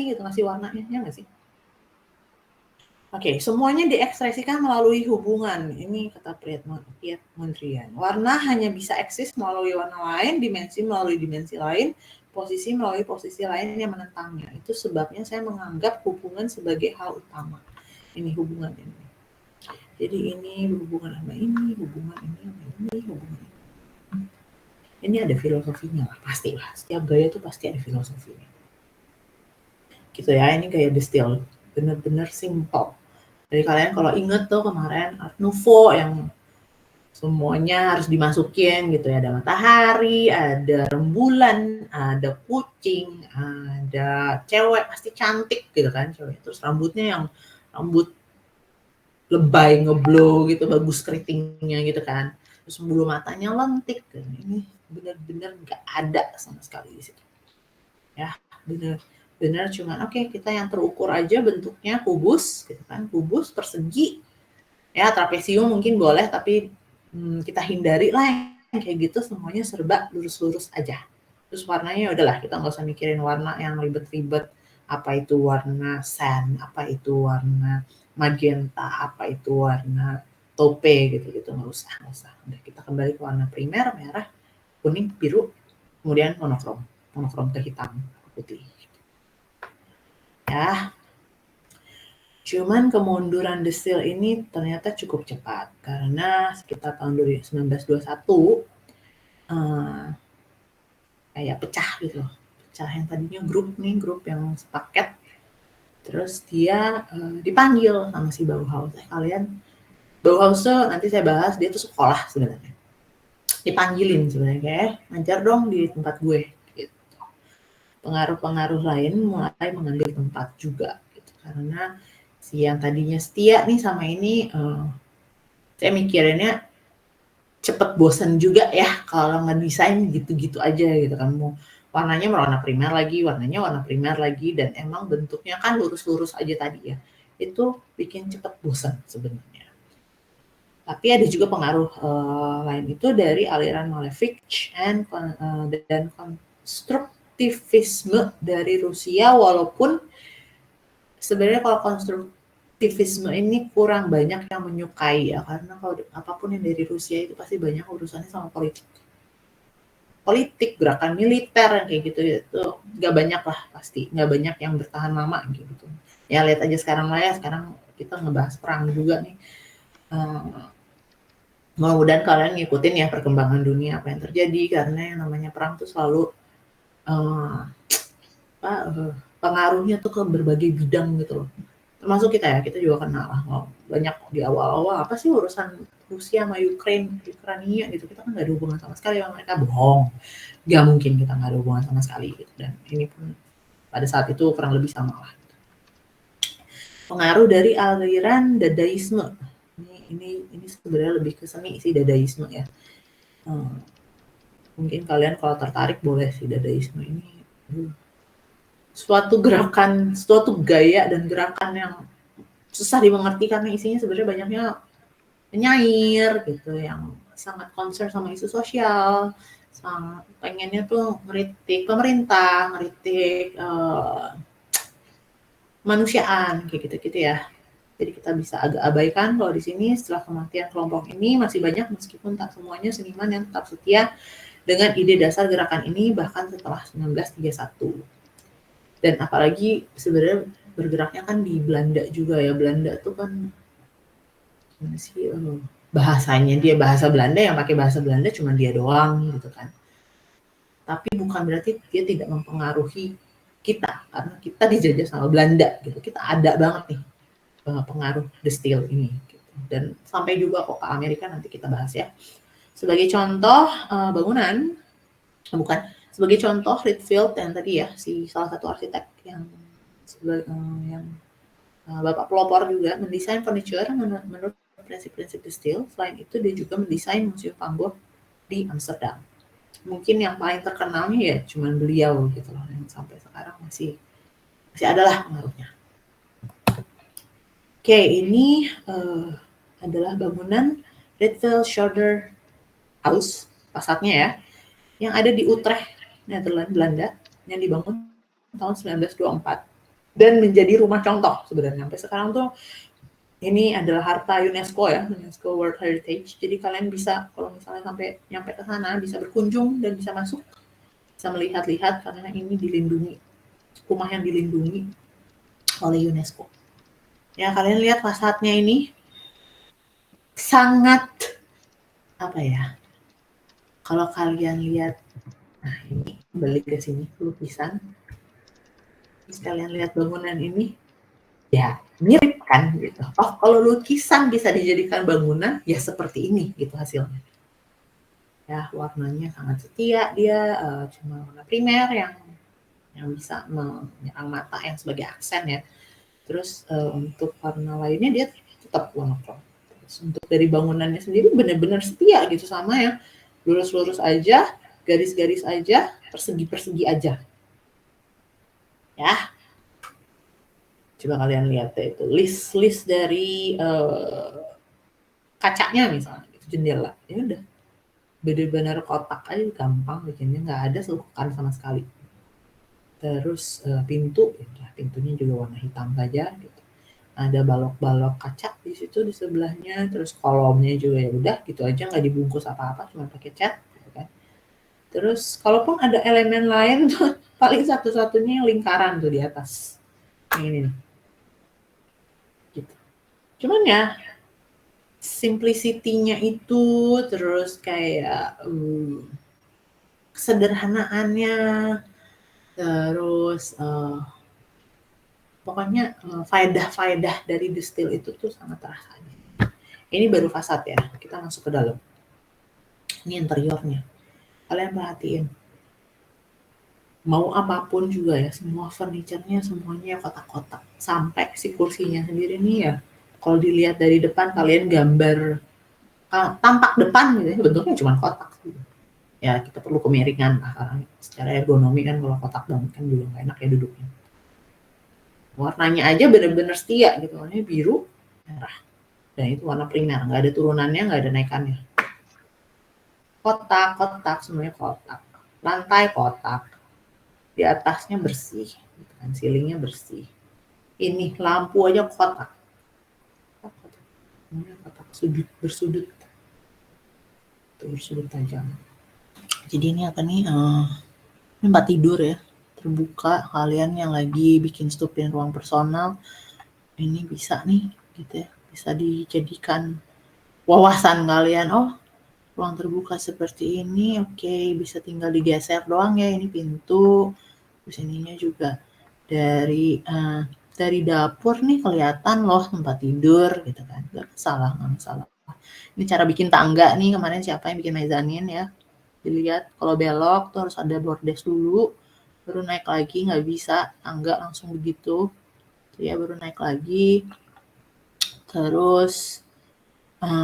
gitu, ngasih warnanya, ya nggak sih? Oke, semuanya diekspresikan melalui hubungan. Ini kata Piet Mondrian. Warna hanya bisa eksis melalui warna lain, dimensi melalui dimensi lain, posisi melalui posisi lain yang menentangnya. Itu sebabnya saya menganggap hubungan sebagai hal utama. Ini hubungan ini. Jadi ini hubungan sama ini, hubungan ini sama ini, hubungan ini. Ini ada filosofinya lah, pasti lah. Setiap gaya tuh pasti ada filosofinya. Gitu ya, ini gaya Distill. Bener-bener simple. Jadi kalian kalau inget tuh kemarin Art Nouveau yang semuanya harus dimasukin gitu ya. Ada matahari, ada rembulan, ada kucing, ada cewek pasti cantik gitu kan cewek. Terus rambutnya yang rambut lebay ngeblow gitu, bagus keritingnya gitu kan. Terus bulu matanya lentik kan. Ini benar-benar nggak ada sama sekali di situ. Ya, benar cuman oke, kita yang terukur aja bentuknya kubus gitu kan, kubus persegi ya, trapesium mungkin boleh tapi kita hindari lah yang kayak gitu, semuanya serba lurus-lurus aja. Terus warnanya udahlah, kita nggak usah mikirin warna yang ribet-ribet, apa itu warna sand, apa itu warna magenta, apa itu warna taupe gitu-gitu, nggak usah. Udah, kita kembali ke warna primer, merah, kuning, biru, kemudian monokrom ke hitam, putih. Ya, cuman kemunduran Distill ini ternyata cukup cepat karena sekitar tahun 1921 kayak pecah gitu loh. Pecah yang tadinya grup yang sepaket. Terus dia dipanggil sama si Bauhaus. Bauhaus tuh nanti saya bahas, dia tuh sekolah sebenarnya. Dipanggilin sebenarnya kayak ngajar dong di tempat gue gitu. Pengaruh-pengaruh lain mulai mengambil tempat juga gitu. Karena si yang tadinya setia nih sama ini, saya mikirinnya cepet bosen juga ya kalau ngedesain gitu-gitu aja gitu kan. Warnanya warna primer lagi, dan emang bentuknya kan lurus-lurus aja tadi ya. Itu bikin cepet bosen sebenarnya. Tapi ada juga pengaruh lain itu dari aliran Malevich dan konstruktivisme dari Rusia, walaupun sebenarnya kalau konstruktivisme ini kurang banyak yang menyukai ya, karena kalau apapun yang dari Rusia itu pasti banyak urusannya sama politik, gerakan militer yang kayak gitu itu nggak banyak lah, pasti nggak banyak yang bertahan lama gitu. Ya lihat aja sekarang lah ya, sekarang kita ngebahas perang juga nih. Mudah-mudahan kalian ngikutin ya perkembangan dunia apa yang terjadi, karena yang namanya perang tuh selalu pengaruhnya tuh ke berbagai bidang gitu loh. Termasuk kita juga kenal lah, banyak di awal-awal apa sih urusan Rusia sama Ukraina gitu, kita kan nggak ada hubungan sama sekali sama mereka, bohong, nggak mungkin kita nggak ada hubungan sama sekali gitu. Dan ini pun pada saat itu kurang lebih sama lah. Pengaruh dari aliran Dadaisme, ini sebenarnya lebih ke seni sih, Dadaisme ya. Mungkin kalian kalau tertarik boleh sih, Dadaisme ini suatu gerakan, suatu gaya dan gerakan yang susah dimengerti karena isinya sebenarnya banyaknya penyair gitu yang sangat concern sama isu sosial, sangat pengennya tuh ngeritik pemerintah, ngeritik kemanusiaan kayak gitu-gitu ya. Jadi kita bisa agak abaikan kalau di sini setelah kematian kelompok ini masih banyak, meskipun tak semuanya, seniman yang tetap setia dengan ide dasar gerakan ini bahkan setelah 1931. Dan apalagi sebenarnya bergeraknya kan di Belanda juga ya. Belanda tuh kan gimana sih bahasanya, dia bahasa Belanda, yang pakai bahasa Belanda cuma dia doang gitu kan. Tapi bukan berarti dia tidak mempengaruhi kita, karena kita dijajah sama Belanda gitu. Kita ada banget nih pengaruh Distill ini gitu. Dan sampai juga kok ke Amerika, nanti kita bahas ya. Sebagai contoh bangunan, sebagai contoh Rietveld yang tadi ya, si salah satu arsitek yang Bapak pelopor juga mendesain furniture menurut prinsip-prinsip Distill. Selain itu dia juga mendesain Museum Van Gogh di Amsterdam. Mungkin yang paling terkenalnya ya cuman beliau gitu loh, yang sampai sekarang masih adalah pengaruhnya. Oke, ini adalah bangunan Rietveld Schroeder House, pasatnya ya, yang ada di Utrecht, Nederland, Belanda, yang dibangun tahun 1924. dan menjadi rumah contoh sebenarnya. Sampai sekarang tuh ini adalah harta UNESCO ya, UNESCO World Heritage. Jadi kalian bisa kalau misalnya sampai nyampe ke sana bisa berkunjung dan bisa masuk, bisa melihat-lihat karena ini dilindungi, rumah yang dilindungi oleh UNESCO. Ya kalian lihat fasadnya ini sangat apa ya? Kalau kalian lihat, nah ini balik ke sini lukisan. Sekalian lihat bangunan ini, ya mirip kan gitu. Oh kalau lukisan bisa dijadikan bangunan, ya seperti ini gitu hasilnya. Ya warnanya sangat setia dia, cuma warna primer yang bisa menyerang mata yang sebagai aksen ya. Terus untuk warna lainnya dia tetap monokrom. Terus untuk dari bangunannya sendiri benar-benar setia gitu sama ya, lurus-lurus aja, garis-garis aja, persegi-persegi aja. Ya, coba kalian lihat ya itu list dari kacanya misalnya, gitu, jendela, ya udah benar-benar kotak aja gampang bikinnya, nggak ada selukan sama sekali. Terus pintu, ya, pintunya juga warna hitam saja gitu. Ada balok-balok kaca di situ di sebelahnya, terus kolomnya juga ya udah gitu aja nggak dibungkus apa-apa, cuma pakai cat gitu kan. Terus kalaupun ada elemen lain tuh paling satu-satunya yang lingkaran tuh di atas. Yang ini nih. Gitu. Cuman ya simplicity-nya itu terus kayak kesederhanaannya terus pokoknya faedah-faedah dari The Still itu tuh sangat terasa. Ini baru fasad ya, kita masuk ke dalam. Ini interiornya. Kalian perhatiin. Mau apapun juga ya, semua furniture-nya semuanya kotak-kotak. Sampai si kursinya sendiri nih ya, kalau dilihat dari depan kalian gambar tampak depan gitu ya, bentuknya cuma kotak. Gitu. Ya kita perlu kemiringan karena secara ergonomi kan kalau kotak banget kan juga nggak enak ya duduknya. Warnanya aja bener-bener setia gitu, warnanya biru, merah. Dan itu warna primer, nggak ada turunannya, nggak ada naikannya. Kotak-kotak, semuanya kotak. Lantai kotak. Di atasnya bersih, gitu kan, ceilingnya bersih. Ini lampu aja kotak. Semuanya kotak, sudut bersudut. Itu bersudut tajam. Jadi ini apa nih? Ini tempat tidur ya. Terbuka, kalian yang lagi bikin stupin ruang personal, ini bisa nih, gitu ya. Bisa dijadikan wawasan kalian. Oh, ruang terbuka seperti ini, oke, bisa tinggal digeser doang ya, ini pintu. Terus ininya juga dari dapur nih kelihatan loh tempat tidur gitu kan, nggak masalah. Ini cara bikin tangga nih, kemarin siapa yang bikin mezanin ya, dilihat kalau belok tuh harus ada bordes dulu, baru naik lagi, nggak bisa tangga langsung begitu tuh ya, baru naik lagi. Terus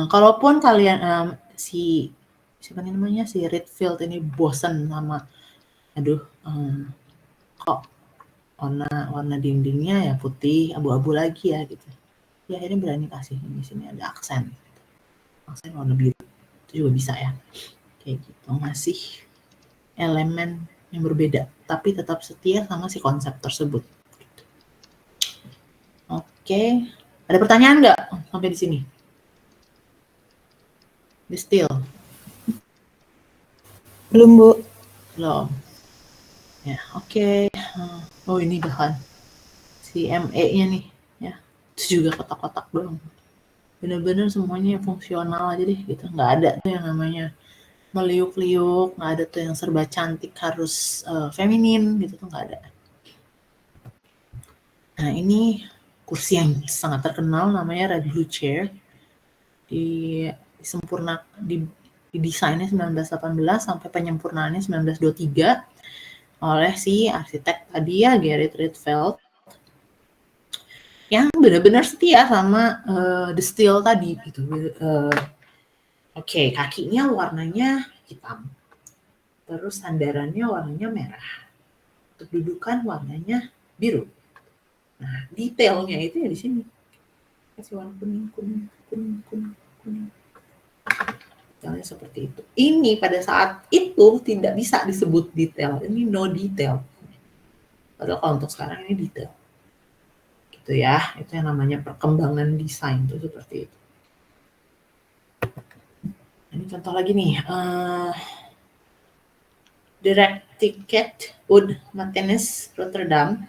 kalaupun kalian siapa namanya si Redfield ini bosen sama kok warna dindingnya ya putih abu-abu lagi ya gitu, ya ini berani kasih di sini ada aksen warna biru, itu juga bisa ya, kayak gitu, ngasih elemen yang berbeda tapi tetap setia sama si konsep tersebut gitu. Oke, ada pertanyaan nggak sampai di sini? The Still belum, Bu. belum ya, oke. Oh ini bahkan si ME-nya nih ya, itu juga kotak-kotak doang, bener-bener semuanya fungsional aja deh gitu, nggak ada tuh yang namanya meliuk-liuk, nggak ada tuh yang serba cantik harus feminin gitu tuh nggak ada. Nah ini kursi yang sangat terkenal namanya Red Blue Chair, didesainnya 1918 sampai penyempurnaannya 1923 oleh si arsitek tadi ya, Gerrit Rietveld, yang benar-benar setia sama The Still tadi gitu. Oke, kakinya warnanya hitam, terus sandarannya warnanya merah, untuk dudukan warnanya biru. Nah, detailnya itu ya di sini. Kasih warna kuning. Detailnya seperti itu. Ini pada saat itu tidak bisa disebut detail. Ini no detail. Padahal kalau untuk sekarang ini detail. Itu ya, itu yang namanya perkembangan desain itu seperti itu. Ini contoh lagi nih, Direct Ticket Ud Martinez Rotterdam.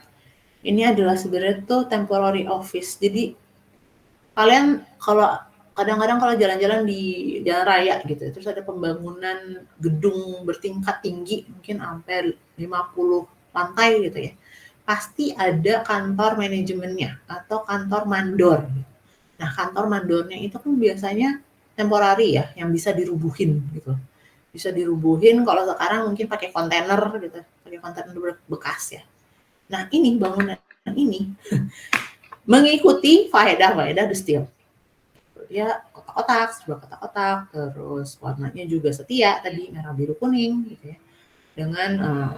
Ini adalah sebenarnya tuh temporary office. Jadi kalian kalau kadang-kadang kalau jalan-jalan di jalan raya gitu, terus ada pembangunan gedung bertingkat tinggi, mungkin sampai 50 lantai gitu ya. Pasti ada kantor manajemennya atau kantor mandor. Nah, kantor mandornya itu kan biasanya temporary ya, yang bisa dirubuhin gitu. Bisa dirubuhin kalau sekarang mungkin pakai kontainer gitu, pakai kontainer bekas ya. Nah, ini bangunan ini mengikuti faedah-faedah The Steel. Dia kotak-kotak, sebuah kotak-kotak, terus warnanya juga setia tadi merah biru kuning gitu ya. Dengan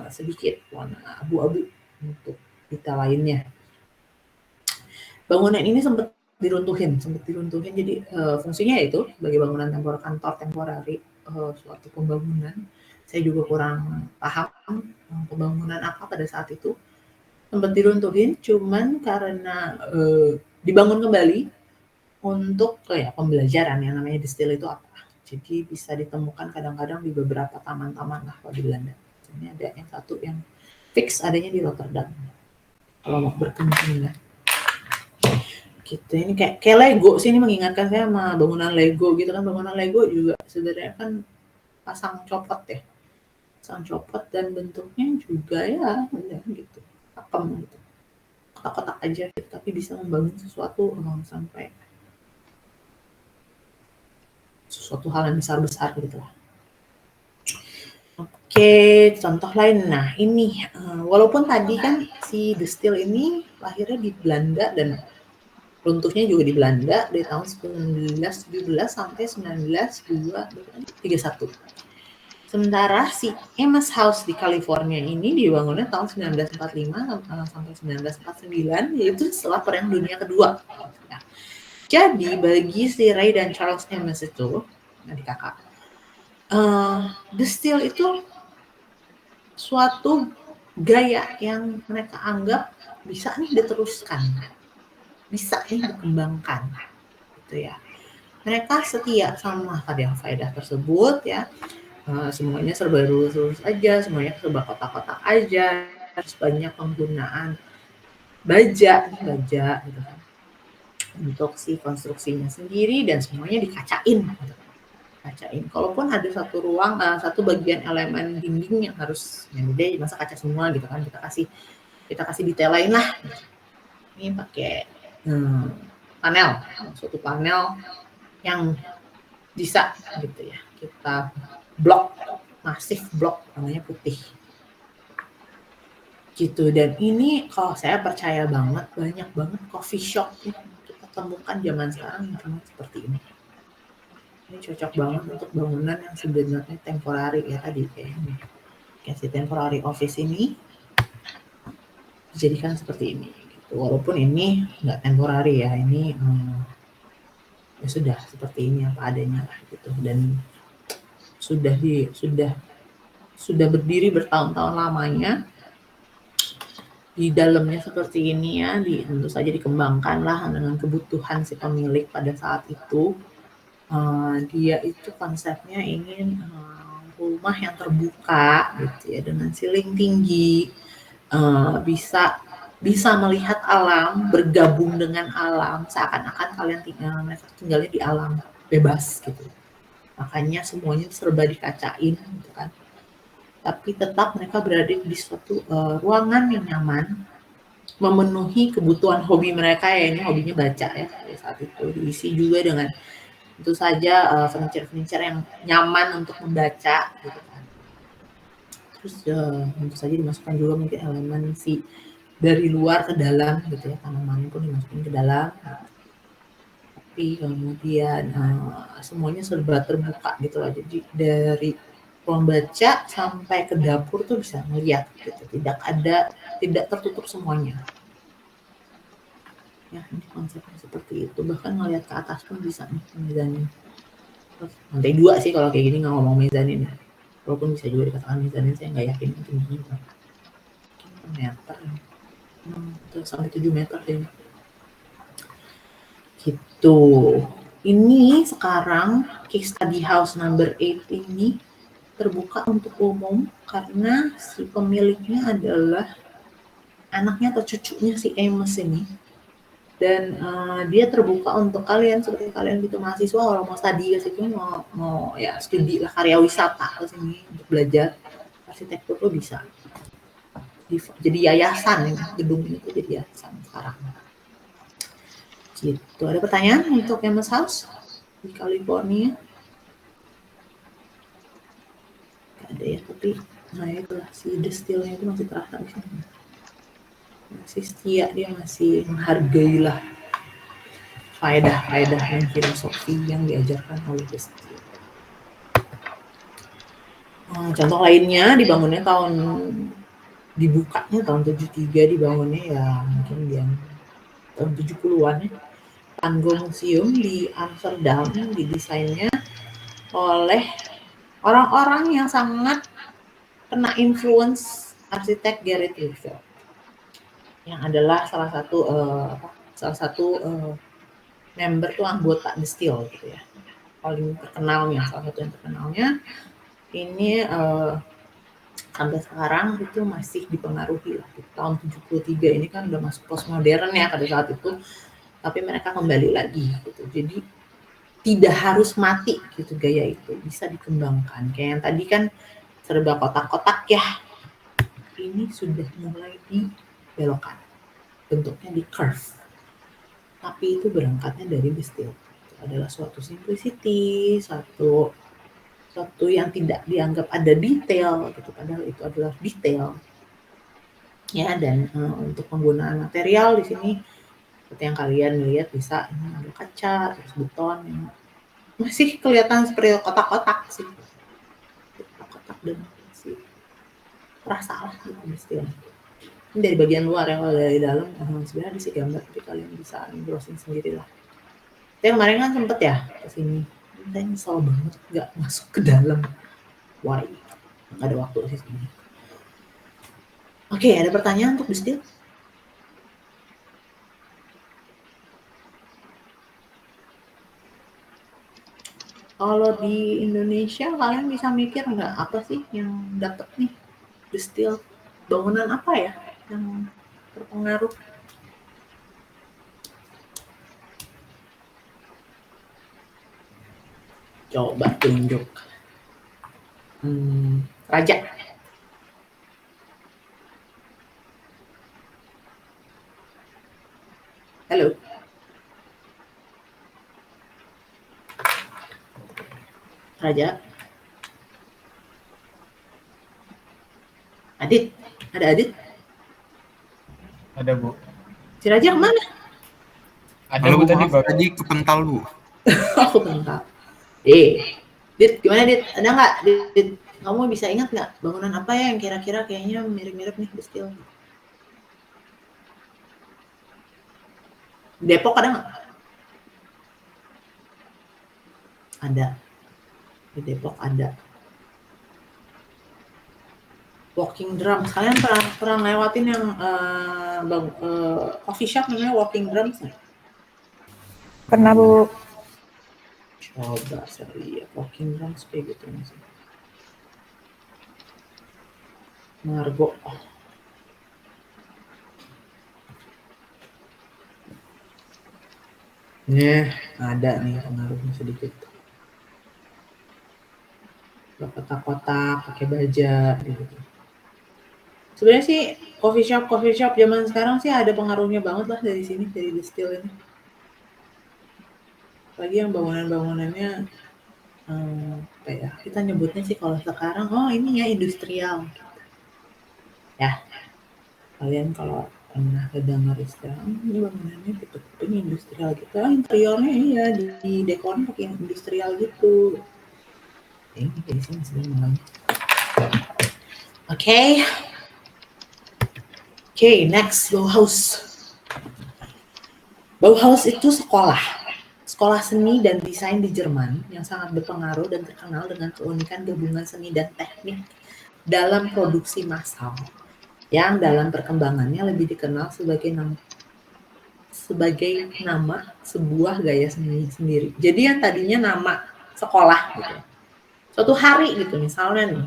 sedikit warna abu-abu untuk detail lainnya. Bangunan ini sempat diruntuhin jadi fungsinya itu sebagai bangunan kantor temporary suatu pembangunan. Saya juga kurang paham pembangunan apa pada saat itu. Sempat diruntuhin cuman karena dibangun kembali untuk ya pembelajaran yang namanya The Steel itu apa. Jadi bisa ditemukan kadang-kadang di beberapa taman-taman lah kalau di Belanda. Ini ada yang satu yang fix adanya di Rotterdam. Kalau mau berkunjung ya. Gitu. Ini kayak Lego sih, ini mengingatkan saya sama bangunan Lego gitu kan. Bangunan Lego juga sebenarnya kan pasang copot ya. Pasang copot dan bentuknya juga ya gitu. Pakem gitu. Kotak-kotak aja gitu, tapi bisa membangun sesuatu sampai sesuatu hal yang besar-besar gitu lah. Oke, contoh lain. Nah, ini walaupun tadi kan si The Steel ini lahirnya di Belanda dan runtuhnya juga di Belanda dari tahun 1917 sampai 1931. Sementara si Ems House di California ini dibangunnya tahun 1945 sampai 1949, yaitu setelah Perang Dunia Kedua. Nah, jadi bagi si Ray dan Charles Ems itu, adik kakak, The Steel itu suatu gaya yang mereka anggap bisa nih diteruskan, bisa nih dikembangkan, gitu ya. Mereka setia sama faedah tersebut ya. Semuanya serba lurus aja, semuanya serba kotak-kotak aja, harus banyak penggunaan baja gitu kan. Untuk si konstruksinya sendiri dan semuanya dikacain. Kalaupun ada satu ruang, satu bagian elemen dinding yang harus yang udah masa kaca semua gitu kan, kita kasih detail lain lah. Ini pakai panel, suatu panel yang bisa gitu ya, kita blok, masif blok namanya putih gitu. Dan ini kalau saya percaya banget banyak banget coffee shop yang kita temukan zaman sekarang yang cuma seperti ini. Ini cocok banget untuk bangunan yang sebenarnya temporary ya tadi kayak ini. Kayak si temporary office ini dijadikan seperti ini gitu. Walaupun ini nggak temporary ya, ini ya sudah seperti ini apa adanya lah gitu. Dan sudah berdiri bertahun-tahun lamanya di dalamnya seperti ini ya, tentu saja dikembangkan lah dengan kebutuhan si pemilik pada saat itu. Dia itu konsepnya ingin rumah yang terbuka gitu ya, dengan ceiling tinggi, bisa melihat alam, bergabung dengan alam, seakan-akan kalian tinggalnya di alam bebas gitu. Makanya semuanya serba dikacain gitu kan. Tapi tetap mereka berada di suatu ruangan yang nyaman, memenuhi kebutuhan hobi mereka ya, ini hobinya baca ya pada saat itu. Diisi juga dengan tentu saja furniture yang nyaman untuk membaca gitu kan. Terus tentu saja dimasukkan juga mungkin elemen si dari luar ke dalam gitu ya, tanaman pun dimasukin ke dalam. Tapi kemudian semuanya serba terbuka gitu lah. Jadi dari ruang baca sampai ke dapur tuh bisa melihat gitu. Tidak tertutup semuanya. Ya, ini konsepnya seperti itu. Bahkan ngelihat ke atas pun bisa nih mezanin. Lantai 2 sih kalau kayak gini nggak ngomong mezanin. Walaupun bisa juga dikatakan mezanin, saya nggak yakin tingginya berapa. Meter. Sampai 7 meter deh. Gitu. Ini sekarang case study house number 8 ini terbuka untuk umum karena si pemiliknya adalah anaknya atau cucunya si Amos ini. Dan dia terbuka untuk kalian seperti kalian gitu mahasiswa kalau mau studi ke situ mau ya studi lah karya wisata ke sini untuk belajar arsitektur tuh bisa. Jadi yayasan gedung ini tuh jadi yayasan sekarang. Gitu. Ada pertanyaan untuk Amos House di California? Gak ada ya, tapi nah itulah si destilnya itu masih terasa di sini. Masih setia, dia masih menghargai lah faedah-faedah dan filosofi yang diajarkan oleh destil. Contoh lainnya dibukanya tahun 73, dibangunnya ya mungkin dia tahun 70-an ya. Tango Museum di Amsterdam didesainnya oleh orang-orang yang sangat kena influence arsitek Gerrit Rietveld yang adalah salah satu member tuh anggota destil gitu ya. Paling terkenalnya, salah satu yang terkenalnya ini sampai sekarang itu masih dipengaruhi lah. Di tahun 73 ini kan udah masuk postmodern ya pada saat itu, tapi mereka kembali lagi gitu. Jadi tidak harus mati gitu gaya itu, bisa dikembangkan. Kayak yang tadi kan serba kotak-kotak ya, ini sudah mulai dibelokkan, bentuknya di curve. Tapi itu berangkatnya dari destil. Itu adalah suatu simplicity, suatu yang tidak dianggap ada detail gitu, padahal itu adalah detail ya. Dan untuk penggunaan material di sini seperti yang kalian lihat bisa ini ada kaca terus beton yang masih kelihatan seperti kotak-kotak sih, kotak dan masih terasa lah gitu destil. Ini dari bagian luar ya, kalau dari dalam sebenarnya bisa gambar tapi kalian bisa browsing sendiri lah. Tapi kemarin kan sempet ya kesini, saya nyesel banget nggak masuk ke dalam. Why? Nggak ada waktu sih sebenarnya. Oke, ada pertanyaan untuk destil? Kalau di Indonesia kalian bisa mikir nggak apa sih yang dapet nih destil? Bangunan apa ya yang terpengaruh? Coba tunjuk. Raja. Halo. Raja. Adit. Ada Adit? Ada, Bu. Si Raja kemana? Ada, Halo, Bu, tadi maaf, baru. tadi kepental, Bu. Aku bentar. Dit, gimana Dit? Ada nggak Dit? Kamu bisa ingat nggak bangunan apa ya yang kira-kira kayaknya mirip-mirip nih destil? Depok ada nggak? Ada. Di Depok ada. Walking Drums. Kalian pernah lewatin yang coffee shop namanya Walking Drums nggak? Pernah, Bu. Coba saya lihat Walking Drums kayak gitu masih. Margo. Ada nih pengaruhnya sedikit. Kotak-kotak, pakai baja gitu. Sebenarnya sih coffee shop zaman sekarang sih ada pengaruhnya banget lah dari sini, dari destil ini. Lagi yang bangunan-bangunannya apa ya, kita nyebutnya sih kalau sekarang ini ya industrial gitu. Ya, kalian kalau pernah kedengar istilah ini bangunannya tipe-tipe industrial gitu, interiornya iya di dekor pakai industrial gitu. Ini dari sini sebenarnya. Oke, next, Bauhaus. Bauhaus itu sekolah seni dan desain di Jerman yang sangat berpengaruh dan terkenal dengan keunikan gabungan seni dan teknik dalam produksi massal, yang dalam perkembangannya lebih dikenal sebagai sebagai nama sebuah gaya sendiri. Jadi yang tadinya nama sekolah gitu. Suatu hari gitu misalnya nih,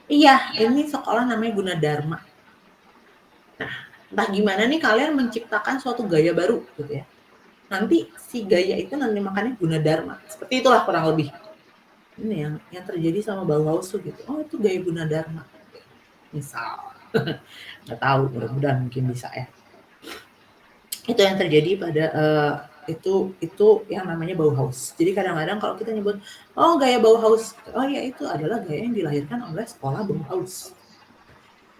iya ini sekolah namanya Gunadarma. Nah, entah gimana nih kalian menciptakan suatu gaya baru gitu ya. Nanti si gaya itu nanti makanya Gunadarma. Seperti itulah kurang lebih. Ini yang terjadi sama Bauhaus tuh gitu. Oh itu gaya Gunadarma. Misal. Nggak tahu, mudah-mudahan mungkin bisa ya. Itu yang terjadi pada itu yang namanya Bauhaus. Jadi kadang-kadang kalau kita nyebut oh gaya Bauhaus, oh ya itu adalah gaya yang dilahirkan oleh sekolah Bauhaus.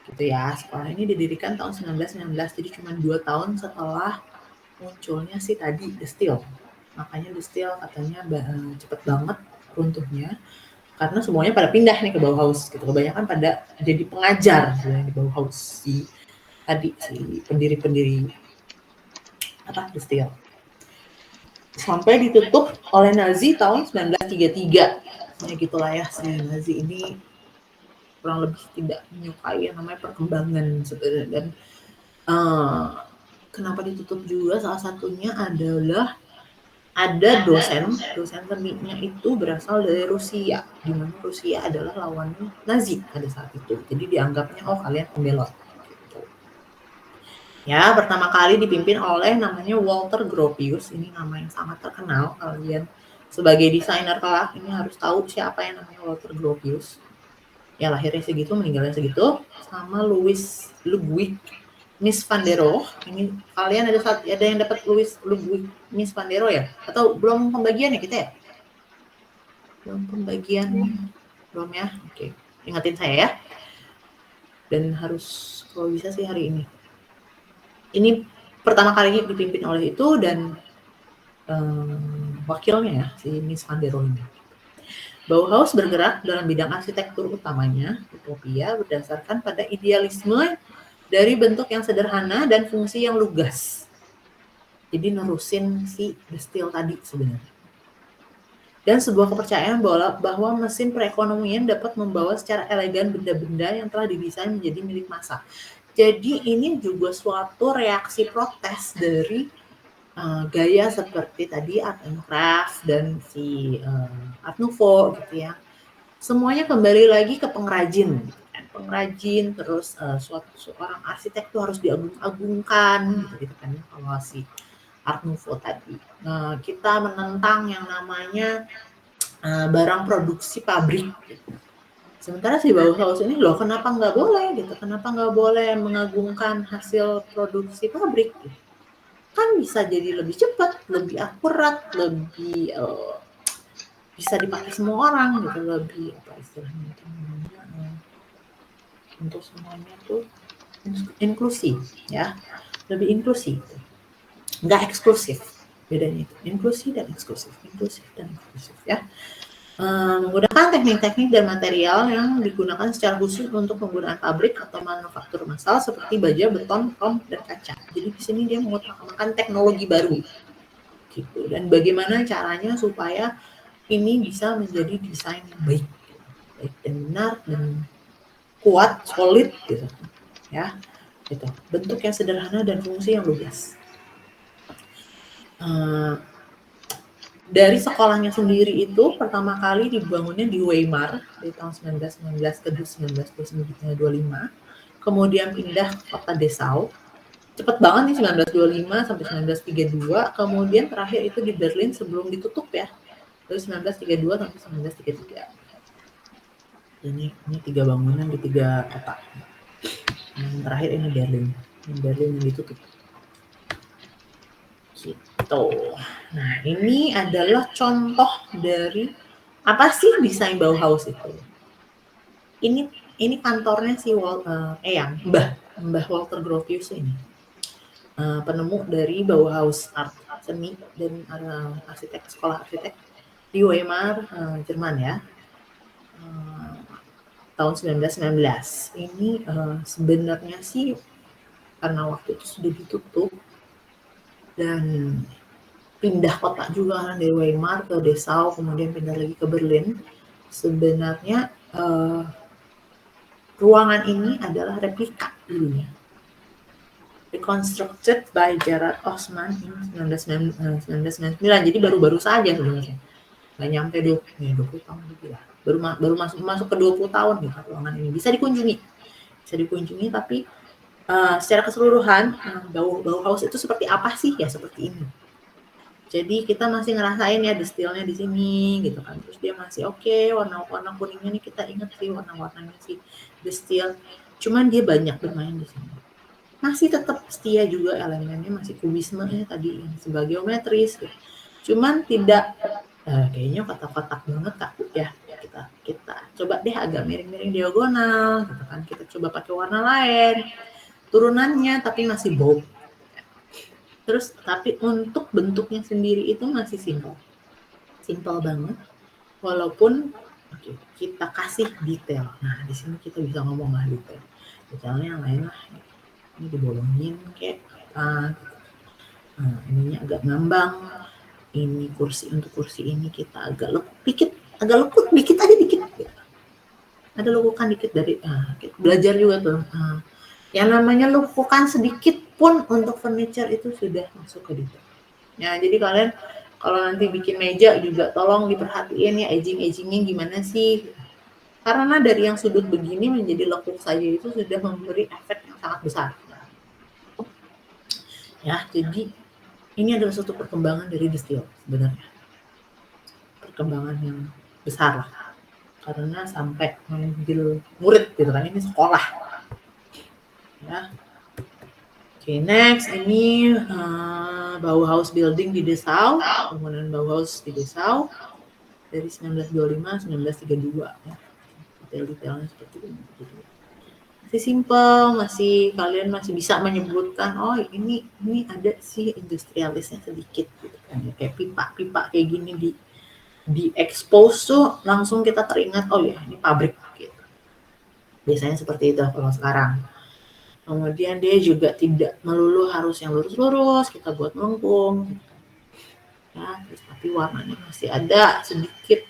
Gitu ya. Sekolah ini didirikan tahun 1919, jadi cuma 2 tahun setelah munculnya sih tadi The Steel. Makanya The Steel katanya cepet banget runtuhnya karena semuanya pada pindah nih ke Bauhaus gitu. Kebanyakan pada jadi pengajar di Bauhaus si pendiri-pendiri The Steel. Sampai ditutup oleh Nazi tahun 1933. Ya gitulah ya, si Nazi ini kurang lebih tidak menyukai yang namanya perkembangan sebenarnya. Dan kenapa ditutup juga salah satunya adalah ada dosen seninya itu berasal dari Rusia, di mana Rusia adalah lawan Nazi pada saat itu. Jadi dianggapnya oh kalian pembelot. Ya, pertama kali dipimpin oleh namanya Walter Gropius. Ini nama yang sangat terkenal. Kalian sebagai desainer kelak ini harus tahu siapa yang namanya Walter Gropius. Ya lahirnya segitu, meninggalnya segitu. Sama Ludwig Mies van der Rohe. Ini kalian ada yang dapat Ludwig Mies van der Rohe ya? Atau belum pembagian ya kita ya? Belum pembagian, belum ya? Oke, ingatin saya ya. Dan harus kalau bisa sih hari ini. Ini pertama kalinya dipimpin oleh itu dan wakilnya ya, si Mies van der Rohe ini. Bauhaus bergerak dalam bidang arsitektur utamanya, utopia berdasarkan pada idealisme dari bentuk yang sederhana dan fungsi yang lugas. Jadi nerusin si The Steel tadi sebenarnya. Dan sebuah kepercayaan bahwa mesin perekonomian dapat membawa secara elegan benda-benda yang telah didesain menjadi milik massa. Jadi ini juga suatu reaksi protes dari gaya seperti tadi Art and Craft dan si Art Nouveau gitu ya. Semuanya kembali lagi ke pengrajin. Pengrajin terus seorang arsitek itu harus diagung-agungkan gitu kan kalau si Art Nouveau tadi. Kita menentang yang namanya barang produksi pabrik gitu. Sementara si Bauhaus ini loh kenapa nggak boleh gitu, kenapa nggak boleh mengagungkan hasil produksi pabrik gitu. Kan bisa jadi lebih cepat, lebih akurat, lebih bisa dipakai semua orang gitu, lebih apa istilahnya itu namanya untuk semuanya tuh inklusif ya, lebih inklusif, nggak eksklusif bedanya itu, inklusif dan eksklusif ya. Menggunakan teknik-teknik dan material yang digunakan secara khusus untuk penggunaan pabrik atau manufaktur massal seperti baja, beton, krom, dan kaca. Jadi di sini dia mengutamakan teknologi baru, gitu. Dan bagaimana caranya supaya ini bisa menjadi desain yang baik dan benar dan kuat, solid, gitu. Ya, gitu. Bentuk yang sederhana dan fungsi yang lugas. Dari sekolahnya sendiri itu pertama kali dibangunnya di Weimar di tahun 1919 ke 1925, kemudian pindah ke kota Dessau, cepet banget nih 1925 sampai 1932, kemudian terakhir itu di Berlin sebelum ditutup ya, dari 1932 sampai 1933. Ini 3 bangunan di 3 kota. Yang terakhir ini Berlin yang ditutup. Gitu. Nah, ini adalah contoh dari apa sih desain Bauhaus itu. Ini kantornya si Mbah Walter Gropius ini. Penemu dari Bauhaus art seni dan arsitek sekolah arsitek di Weimar, Jerman ya. Tahun 1919. Ini sebenarnya sih karena waktu itu sudah ditutup dan pindah kota juga dari Weimar ke Dessau, kemudian pindah lagi ke Berlin. Sebenarnya ruangan ini adalah replika dulunya. reconstructed by Gerard Osman in 1999. Jadi baru-baru saja sebenarnya. Nggak nyampe 20 tahun lebih lah. Baru masuk ke 20 tahun gitu ruangan ini. Bisa dikunjungi tapi secara keseluruhan Bauhaus itu seperti apa sih? Ya seperti ini. Jadi kita masih ngerasain ya destilnya di sini gitu kan. Terus dia masih oke, warna kuningnya nih kita ingat sih warna-warnanya sih destil. Cuman dia banyak bermain di sini. Masih tetap setia juga elemennya, masih kubisme ya tadi sebagai geometris gitu. Cuman tidak kayaknya kotak-kotak banget Kak ya. Kita coba deh agak miring-miring diagonal gitu kan. Kita coba pakai warna lain. Turunannya tapi masih bold. Terus tapi untuk bentuknya sendiri itu masih simple banget. Walaupun kita kasih detail. Nah di sini kita bisa ngomong lah detailnya yang lain lah. Ini dibolongin kayak ininya agak ngambang. Ini untuk kursi ini kita agak lekuk dikit aja dikit. Ada lekukan dikit dari kita belajar juga tuh. Yang namanya lekukan sedikit pun untuk furniture itu sudah masuk ke detail. Ya, jadi kalian kalau nanti bikin meja juga tolong diperhatiin ya edging-edgingnya gimana sih. Karena dari yang sudut begini menjadi lekuk saja itu sudah memberi efek yang sangat besar. Ya, jadi ini adalah suatu perkembangan dari destil sebenarnya. Perkembangan yang besar lah. Karena sampai mengambil murid gitu kan, ini sekolah. Ya. Oke, next ini Bauhaus Building di Dessau, bangunan Bauhaus di Dessau dari 1925-1932 ya. Detail-detailnya seperti ini. Masih simple, kalian masih bisa menyebutkan oh ini ada sih industrialisnya sedikit gitu kan ya. Kayak pipa kayak gini di expose tuh langsung kita teringat oh ya ini pabrik gitu. Biasanya seperti itu kalau sekarang. Kemudian dia juga tidak melulu harus yang lurus-lurus, kita buat melengkung. Ya, tapi warnanya masih ada sedikit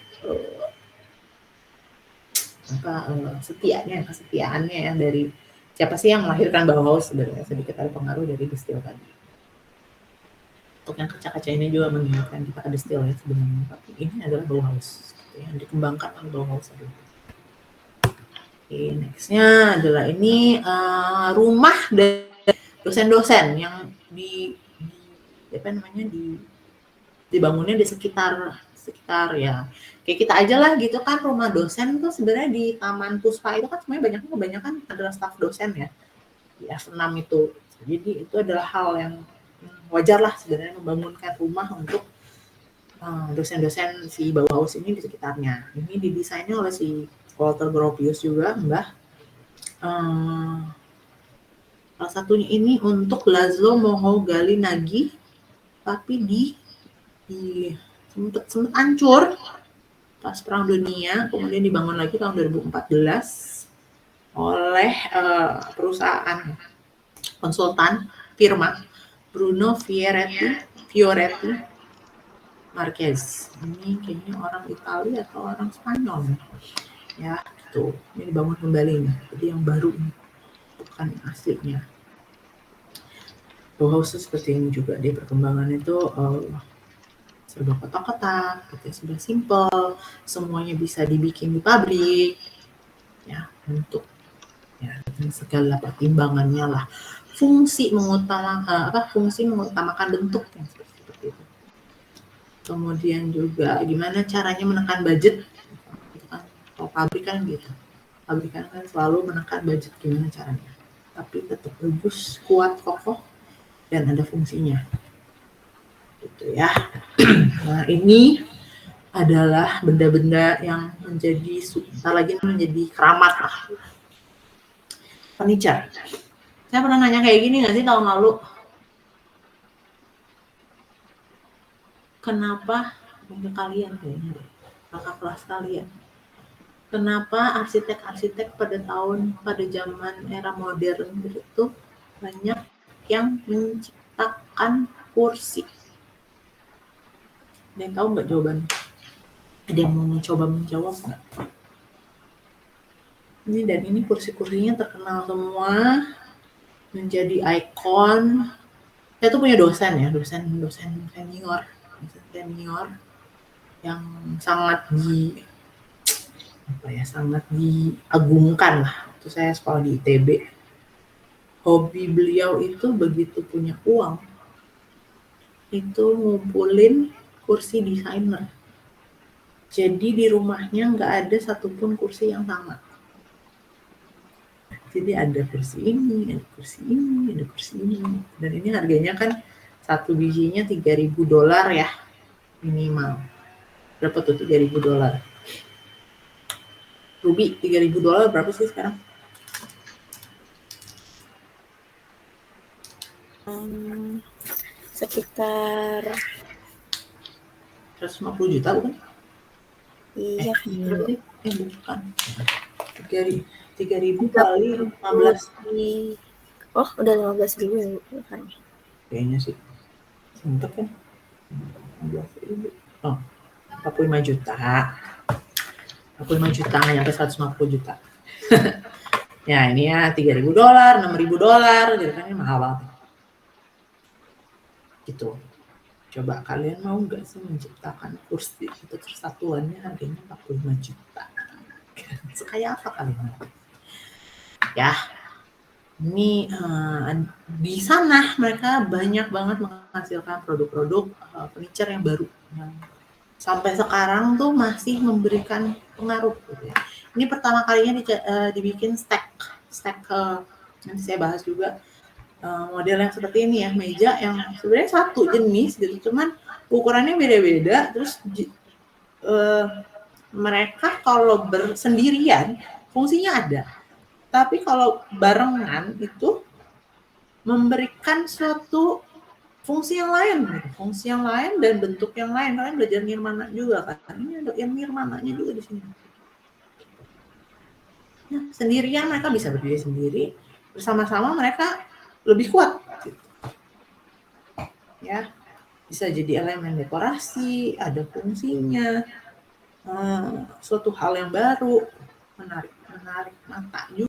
kesetiaannya ya dari siapa sih yang melahirkan Bauhaus sebenarnya, sedikit ada pengaruh dari destil tadi. Untuk yang kaca-kaca ini juga mengingatkan kita ke destil ya sebenarnya, tapi ini adalah Bauhaus yang dikembangkan oleh Bauhaus. Oke, nextnya adalah ini rumah dari dosen-dosen yang dibangunnya di sekitar ya kayak kita aja lah gitu kan. Rumah dosen tuh sebenarnya di Taman Puspa itu kan sebenarnya kebanyakan adalah staf dosen ya di F6 itu. Jadi itu adalah hal yang wajar lah sebenarnya membangunkan rumah untuk dosen-dosen si Bauhaus ini di sekitarnya. Ini didesainnya oleh si Walter Gropius juga, Mbah. Salah satunya ini untuk Laszlo Moholy-Nagy, tapi sempat hancur pas Perang Dunia, kemudian dibangun lagi tahun 2014 oleh perusahaan konsultan firma Bruno Fioretti Marquez. Ini kayaknya orang Italia atau orang Spanyol ya gitu. Ini dibangun kembali nih, jadi yang baru nih, bukan yang aslinya. Bauhaus seperti ini juga, dia perkembangan itu serba kotak-kotak, gitu, sudah simple, semuanya bisa dibikin di pabrik, ya untuk ya dengan segala pertimbangannya lah. Fungsi mengutamakan bentuknya seperti itu. Kemudian juga gimana caranya menekan budget. Kalau pabrik kan gitu, pabrik kan selalu menekan budget gimana caranya, tapi tetap bagus, kuat, kokoh, dan ada fungsinya. Gitu ya. Nah, ini adalah benda-benda yang menjadi keramat lah. Furniture. Saya pernah nanya kayak gini nggak sih tahun lalu? Kenapa untuk kalian kayaknya deh, kakak kelas kalian? Kenapa arsitek-arsitek pada zaman era modern itu banyak yang menciptakan kursi? Ada yang tahu nggak jawabannya? Ada yang mau mencoba menjawab nggak? Ini kursi-kursinya terkenal semua. menjadi ikon. Saya tuh punya dosen senior yang sangat sangat diagungkan lah. Waktu saya sekolah di ITB. Hobi beliau itu begitu punya uang, itu ngumpulin kursi desainer. Jadi di rumahnya nggak ada satupun kursi yang sama. Jadi ada kursi ini, ada kursi ini, ada kursi ini. Dan ini harganya kan satu bijinya $3.000 ya minimal. Berapa tuh $3.000? Ruby, $3.000 berapa sih sekarang? Sekitar 150 juta bukan? iya Berapa sih? Bukan. 3.000 kali 15. Oh, udah 15.000 kan? Kayaknya sih. Untuk kan? 15.000. Oh, 45 juta. 45 juta, nggak nyampe 150 juta. Ya, ini ya $3.000, $6.000, gitu kan, ini mahal banget. Gitu. Coba kalian mau nggak sih menciptakan kursi itu persatuannya harganya 45 juta? Sekaya apa kalian? Ya, ini di sana mereka banyak banget menghasilkan produk-produk furniture yang baru. Sampai sekarang tuh masih memberikan pengaruh gitu ya. Ini pertama kalinya dibikin stack nanti saya bahas juga model yang seperti ini ya, meja yang sebenarnya satu jenis gitu, cuman ukurannya beda-beda. Terus mereka kalau bersendirian fungsinya ada, tapi kalau barengan itu memberikan suatu fungsi yang lain dan bentuk yang lain. Kalian belajar nirmana juga kan? Ini ada yang nirmananya juga di sini. Nah, sendirian mereka bisa berdiri sendiri, bersama-sama mereka lebih kuat. Gitu. Ya, bisa jadi elemen dekorasi, ada fungsinya, suatu hal yang baru, menarik mata juga.